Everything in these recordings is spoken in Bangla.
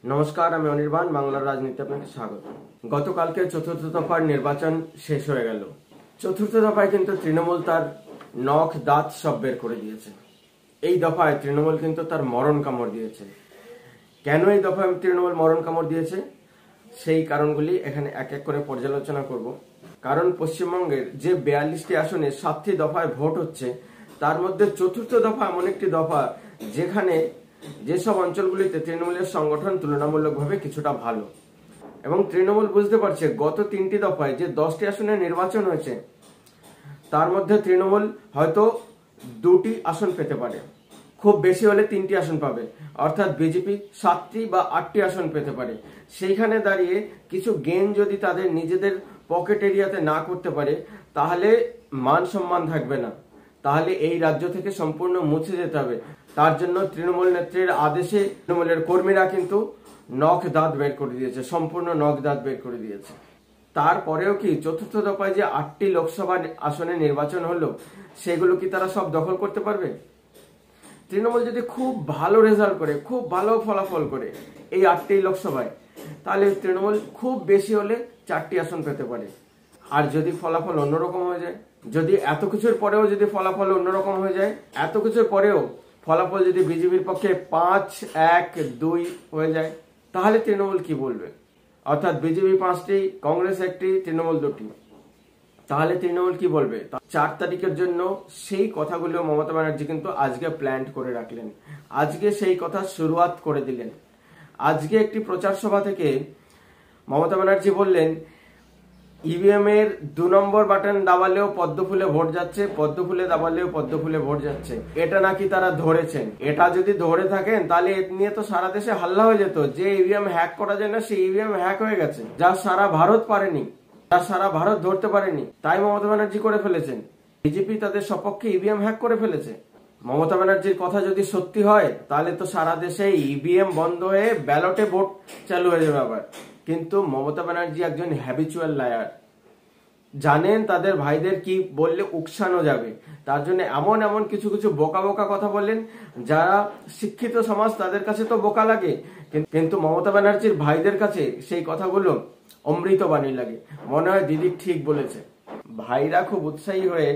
নমস্কার, আমি অনির্বাণ। বাংলার রাজনীতি আপনাকে স্বাগত। গতকালকে চতুর্থ দফার নির্বাচন শেষ হয়ে গেল। চতুর্থ দফায় কিন্তু তৃণমূল তার নখ দাঁত সব বের করে দিয়েছে। এই দফায় তৃণমূল কিন্তু তার মরণ কামড় দিয়েছে। কেন এই দফায় তৃণমূল মরণ কামড় দিয়েছে সেই কারণগুলি এখানে এক এক করে পর্যালোচনা করব। কারণ পশ্চিমবঙ্গের যে 42টি আসনে 7টি দফায় ভোট হচ্ছে, তার মধ্যে চতুর্থ দফা এমন একটি দফা যেখানে যেসব অঞ্চলগুলিতে তৃণমূলের সংগঠন তুলনামূলকভাবে কিছুটা ভালো, এবং তৃণমূল বুঝতে পারছে গত 3টি দফায় যে 10টি আসনে নির্বাচন হয়েছে তার মধ্যে তৃণমূল হয়তো 2টি আসন পেতে পারে, খুব বেশি হলে 3টি আসন পাবে, অর্থাৎ বিজেপি 7টি বা 8টি আসন পেতে পারে। সেইখানে দাঁড়িয়ে কিছু গেইন যদি তাদের নিজেদের পকেট এরিয়াতে না করতে পারে তাহলে মান সম্মান থাকবে না, তাহলে এই রাজ্য থেকে সম্পূর্ণ মুছে যেতে হবে। তার জন্য তৃণমূল নেত্রীর আদেশে তৃণমূলের কর্মীরা কিন্তু নখ দাঁত বের করে দিয়েছে, সম্পূর্ণ নখ দাঁত বের করে দিয়েছে। তারপরেও কি চতুর্থ দফায় যে 8টি লোকসভা আসনে নির্বাচন হলো সেগুলো কি তারা সব দখল করতে পারবে? তৃণমূল যদি খুব ভালো রেজাল্ট করে, খুব ভালো ফলাফল করে এই 8টি লোকসভায়, তাহলে তৃণমূল খুব বেশি হলে 4টি আসন পেতে পারে। আর যদি ফলাফল অন্যরকম হয়ে যায়, যদি এত কিছুর পরেও যদি ফলাফল অন্যরকম হয়ে যায়, এত কিছুর পরেও ফলাফল যদি বিজেপির পক্ষে 5-1-2 হয়ে যায়, তাহলে তৃণমূল কি বলবে? অর্থাৎ বিজেপি 5টি, কংগ্রেস 1টি, তৃণমূল 2টি, তাহলে তৃণমূল কি বলবে? 4 তারিখের জন্য সেই কথাগুলো মমতা ব্যানার্জি কিন্তু আজকে প্ল্যান করে রাখলেন, আজকে সেই কথা শুরুয়াত করে দিলেন। আজকে একটি প্রচার সভা থেকে মমতা ব্যানার্জি বললেন, ইভিএম এর 2 নম্বর বাটন দাবালেও পদ্ম ফুলে ভোট যাচ্ছে, পদ্ম ফুলে দাবালেও পদ্ম ফুলে ভোট যাচ্ছে। এটা নাকি তারা ধরেছেন। এটা যদি ধরে থাকেন তাহলে এ নিয়ে তো সারা দেশে হাল্লা হয়ে যেত যে ইভিএম হ্যাক করা যায় না, সেই ইভিএম হ্যাক হয়ে গেছে, যা সারা ভারত পারেনি, যা সারা ভারত ধরতে পারেনি, তাই মমতা ব্যানার্জি করে ফেলেছেন। বিজেপি তাদের সপক্ষে ইভিএম হ্যাক করে ফেলেছে। মমতা ব্যানার্জির কথা যদি সত্যি হয় তাহলে তো সারা দেশে ইভিএম বন্ধ হয়ে ব্যালটে ভোট চালু হয়ে যাবে আবার। কিন্তু মমতা ব্যানার্জি একজন হ্যাবিচুয়াল লায়ার, জানেন তাদের ভাইদের কি বললে উকসানো যাবে, তার জন্য এমন এমন কিছু কিছু বোকা বোকা কথা বললেন যারা শিক্ষিত সমাজ তাদের কাছে তো বোকা লাগে, কিন্তু মমতা ব্যানার্জির ভাইদের কাছে সেই কথাগুলো অমৃতবাণী লাগে। মনে হয় দিদি ঠিক বলেছে। ভাইরা খুব উৎসাহী হয়ে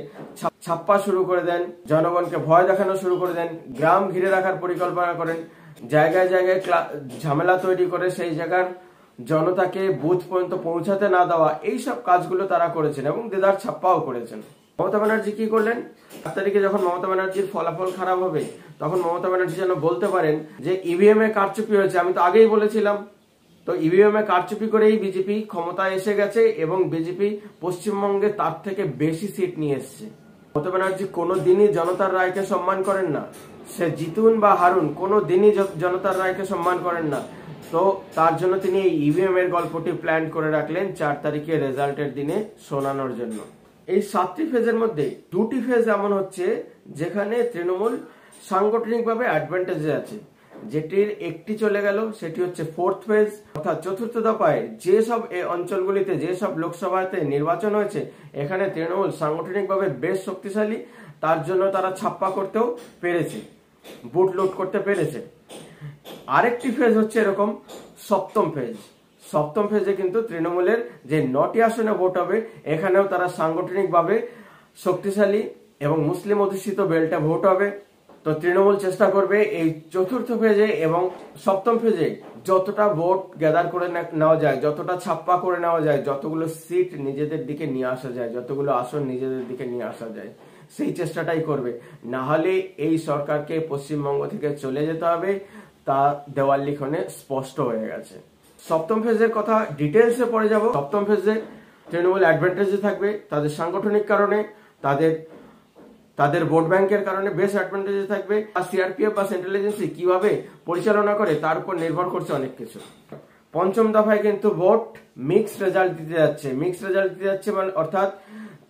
ছাপ্পা শুরু করে দেন, জনগণকে ভয় দেখানো শুরু করে দেন, গ্রাম ঘিরে রাখার পরিকল্পনা করেন, জায়গায় জায়গায় ঝামেলা তৈরি করে সেই জায়গার জনতাকে বুথ পর্যন্ত পৌঁছাতে না দেওয়া, এইসব কাজগুলো তারা করেছেন এবং দেদার ছাপ্পাও করেছেন। মমতা ব্যানার্জি কি করলেন? 8 তারিখে যখন মমতা ব্যানার্জির ফলাফল খারাপ হবে তখন মমতা ব্যানার্জি যেন বলতে পারেন যে ইভিএম এ কারচুপি হয়েছে, আমি তো আগেই বলেছিলাম। তো ইভিএম এ কারচুপি করেই বিজেপি ক্ষমতায় এসে গেছে এবং বিজেপি পশ্চিমবঙ্গে তার থেকে বেশি সিট নিয়ে এসছে। মমতা ব্যানার্জি কোনোদিনই জনতার রায়কে সম্মান করেন না, সে জিতুন বা হারুন কোনোদিনই জনতার রায়কে সম্মান করেন না। তো তার জন্য তিনি এই ইভিএম এর গল্পটি প্ল্যান করে রাখলেন 4 তারিখে রেজাল্টের দিনে শোনানোর জন্য। এই 7টি ফেজের মধ্যে 2টি ফেজ এমন হচ্ছে যেখানে তৃণমূল সাংগঠনিকভাবে অ্যাডভান্টেজে আছে, যেটির একটি চলে গেল, সেটি হচ্ছে 4th ফেজ, অর্থাৎ চতুর্থ দফায় যেসব এই অঞ্চলগুলিতে যেসব লোকসভাতে নির্বাচন হয়েছে এখানে তৃণমূল সাংগঠনিকভাবে বেশ শক্তিশালী, তার জন্য তারা ছাপ্পা করতেও পেরেছে, বুট লুট করতে পেরেছে। আরেকটি ফেজ হচ্ছে এরকম 7ম ফেজ। 7ম ফেজে কিন্তু তৃণমূলের যে 9টি আসনে ভোট হবে এখানেও তারা সাংগঠনিকভাবে শক্তিশালী এবং মুসলিম অধ্যুষিত বেল্টে ভোট হবে। তো তৃণমূল চেষ্টা করবে এই চতুর্থ ফেজে এবং 7ম ফেজে যতটা ভোট গ্যাদার করে নেওয়া যায়, যতটা ছাপ্পা করে নেওয়া যায়, যতগুলো সিট নিজেদের দিকে নিয়ে আসা যায়, যতগুলো আসন নিজেদের দিকে নিয়ে আসা যায়, সেই চেষ্টাটাই করবে। না হলে এই সরকারকে পশ্চিমবঙ্গ থেকে চলে যেতে হবে, তা দেওয়াল লিখনে স্পষ্ট হয়ে গেছে। 7ম ফেজের কথা ডিটেলসে পরে যাব। 7ম ফেজে তৃণমূল অ্যাডভান্টেজে থাকবে, তাদের সাংগঠনিক কারণে, তাদের ভোট ব্যাংকের কারণে বেশ অ্যাডভান্টেজে থাকবে। আর সিআরপিএফ বা সেন্ট্রাল এজেন্সি কিভাবে পরিচালনা করে তার উপর নির্ভর করছে অনেক কিছু। 5ম দফায় কিন্তু ভোট মিক্সড রেজাল্ট দিতে যাচ্ছে। মিক্সড রেজাল্ট দিতে যাচ্ছে মানে অর্থাৎ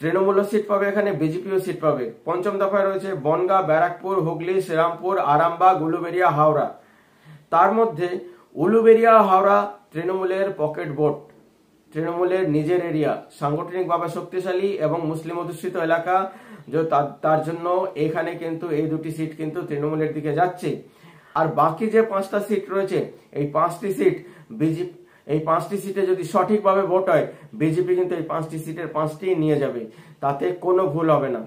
তৃণমূলও সিট পাবে, এখানে বিজেপিও সিট পাবে। 5ম দফায় রয়েছে বনগাঁ, ব্যারাকপুর, হুগলি, শ্রীরামপুর, আরামবাগ, উলুবেড়িয়া, হাওড়া। তার মধ্যে উলুবেড়িয়া, হাওড়া তৃণমূলের পকেট ভোট, তৃণমূলের নিজের এরিয়া, সাংগঠনিকভাবে শক্তিশালী এবং মুসলিম অধ্যুষিত এলাকা, তার জন্য এখানে কিন্তু এই 2টি সিট কিন্তু তৃণমূলের দিকে যাচ্ছে। আর বাকি যে 5টা সিট রয়েছে, এই 5টি সিট বিজেপি, এই 5টি সিটে যদি সঠিকভাবে ভোট হয়, বিজেপি কিন্তু এই 5টি সিটের 5টি নিয়ে যাবে, তাতে কোনো ভুল হবে না।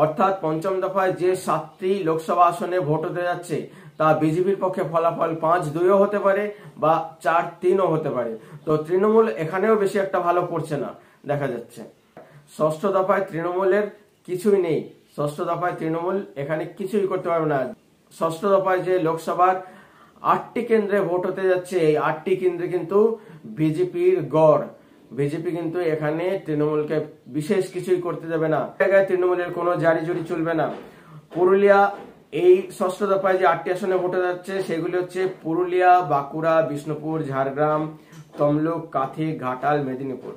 অর্থাৎ পঞ্চম দফায় যে 7টি লোকসভা আসনে ভোট হতে যাচ্ছে, তা বিজেপির পক্ষে ফলাফল 5-2ও হতে পারে বা 4-3ও হতে পারে। তো তৃণমূল এখানেও বেশি একটা ভালো করছে না দেখা যাচ্ছে। ষষ্ঠ দফায় তৃণমূলের কিছুই নেই, ষষ্ঠ দফায় তৃণমূল এখানে কিছুই করতে পারবে না। ষষ্ঠ দফায় যে লোকসভার 8টি কেন্দ্রে ভোট হতে যাচ্ছে, এই 8টি কেন্দ্রে কিন্তু বিজেপির গড়। বিজেপি কিন্তু এখানে তৃণমূলকে বিশেষ কিছুই করতে দেবে না, জায়গায় তৃণমূলের কোনো জারি জুরি চলবে না। পুরুলিয়া, এই ষষ্ঠ দফায় যে 8টি আসনে ভোট হতে যাচ্ছে সেগুলি হচ্ছে পুরুলিয়া, বাঁকুড়া, বিষ্ণুপুর, ঝাড়গ্রাম, তমলুক, কাঁথি, ঘাটাল, মেদিনীপুর।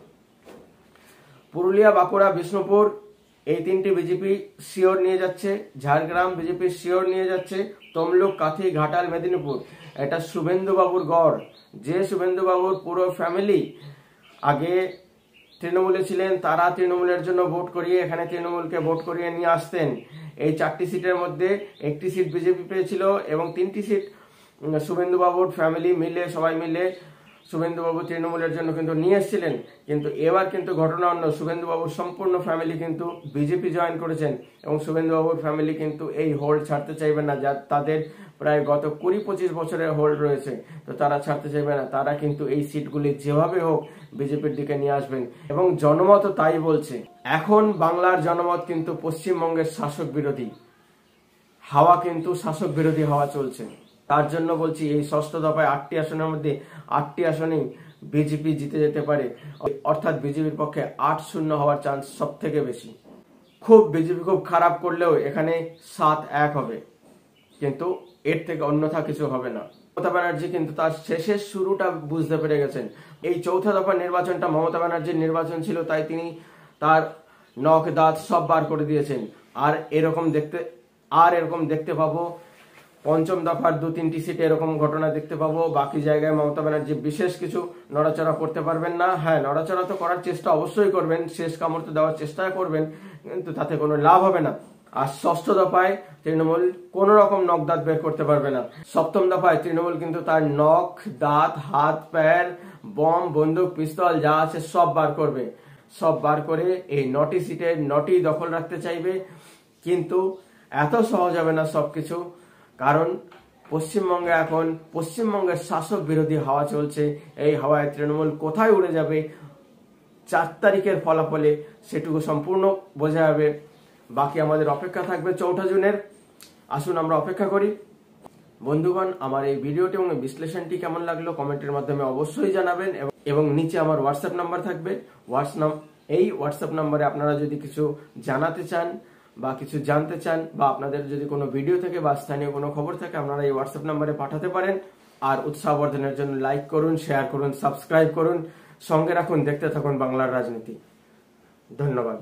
পুরুলিয়া, বাঁকুড়া, বিষ্ণুপুর এই 3টি বিজেপি শিওর নিয়ে যাচ্ছে, ঝাড়গ্রাম বিজেপি শিওর নিয়ে যাচ্ছে, তমলুক, কাঁথি, ঘাটাল, মেদিনীপুর এটা শুভেন্দু বাবুর গড়। যে শুভেন্দু বাবুর পুরো ফ্যামিলি আগে তৃণমূলে ছিলেন, তারা তৃণমূলের জন্য ভোট করিয়ে এখানে তৃণমূলকে ভোট করিয়ে নিয়ে আসতেন। এই 4টি সিটের মধ্যে 1টি সিট বিজেপি পেয়েছিল এবং 3টি সিট শুভেন্দু বাবুর ফ্যামিলি মিলে, সবাই মিলে শুভেন্দু বাবু তৃণমূলের জন্য কিন্তু নিয়ে এসেছিলেন। কিন্তু এবার কিন্তু ঘটনা অন্য, শুভেন্দু বাবুর সম্পূর্ণ ফ্যামিলি কিন্তু বিজেপি জয়েন করেছেন এবং শুভেন্দু বাবুর ফ্যামিলি কিন্তু এই হোল্ড ছাড়তে চাইবেন না, যা তাদের প্রায় গত 20-25 বছরের হোল্ড রয়েছে, তো তারা ছাড়তে চাইবে না। তারা কিন্তু এই সিটগুলি যেভাবে হোক বিজেপির দিকে নিয়ে আসবেন এবং জনমত তাই বলছে। এখন বাংলার জনমত কিন্তু পশ্চিমবঙ্গের শাসক বিরোধী হাওয়া, কিন্তু শাসক বিরোধী হাওয়া চলছে। তার জন্য বলছি, এই ষষ্ঠ দফায় 8টি আসনের মধ্যে 8টি আসনেই বিজেপি জিতে যেতে পারে, অর্থাৎ বিজেপির পক্ষে 8-0 হওয়ার চান্স সব থেকে বেশি। বিজেপি খুব খারাপ করলেও এখানে 7-1 হবে, কিন্তু এর থেকে অন্যথা কিছু হবে না। মমতা ব্যানার্জি কিন্তু তার শেষের শুরুটা বুঝতে পেরে গেছেন। এই চৌথা দফা নির্বাচনটা মমতা ব্যানার্জির নির্বাচন ছিল, তাই তিনি তার নখ দাঁত সব বার করে দিয়েছেন। আর এরকম দেখতে পাবো পঞ্চম দফার 2-3টি সিটে এরকম ঘটনা দেখতে পাবো। বাকি জায়গায় মমতা ব্যানার্জি বিশেষ কিছু নড়াচড়া করতে পারবেন না। হ্যাঁ, নড়াচড়া তো করার চেষ্টা অবশ্যই করবেন, শেষ কামড় তো দেওয়ার চেষ্টা করবেন, কিন্তু তাতে কোনো লাভ হবে না। আর ষষ্ঠ দফায় তৃণমূল কোন রকম নখ দাঁত বের করতে পারবে না। সপ্তম দফায় তৃণমূল কিন্তু তার নখ দাঁত, হাত পায়ের, বম, বন্দুক, পিস্তল যা আছে সব বার করবে। সব বার করে এই 9টি সিটের 9টি দখল রাখতে চাইবে, কিন্তু এত সহজ হবে না সবকিছু। কারণ পশ্চিমবঙ্গে এখন পশ্চিমবঙ্গের শাসক বিরোধী হাওয়া চলছে। এই হাওয়ায় তৃণমূল কোথায় উড়ে যাবে 4 তারিখের ফলাফলে সেটুকু সম্পূর্ণ বোঝা যাবে। বাকি আমাদের অপেক্ষা থাকবে 4 জুনের। আসুন আমরা অপেক্ষা করি। বন্ধুগণ, আমার এই ভিডিওটি এবং বিশ্লেষণটি কেমন লাগলো কমেন্টের মাধ্যমে অবশ্যই জানাবেন এবং নিচে আমার হোয়াটসঅ্যাপ নাম্বার থাকবে। এই হোয়াটসঅ্যাপ নাম্বারে আপনারা যদি কিছু জানাতে চান বা কিছু জানতে চান বা আপনাদের যদি কোনো ভিডিও থাকে বা স্থানীয় কোনো খবর থাকে, আপনারা এই হোয়াটসঅ্যাপ নাম্বারে পাঠাতে পারেন। আর উৎসাহ বর্ধনের জন্য লাইক করুন, শেয়ার করুন, সাবস্ক্রাইব করুন, সঙ্গে রাখুন, দেখতে থাকুন বাংলার রাজনীতি। ধন্যবাদ।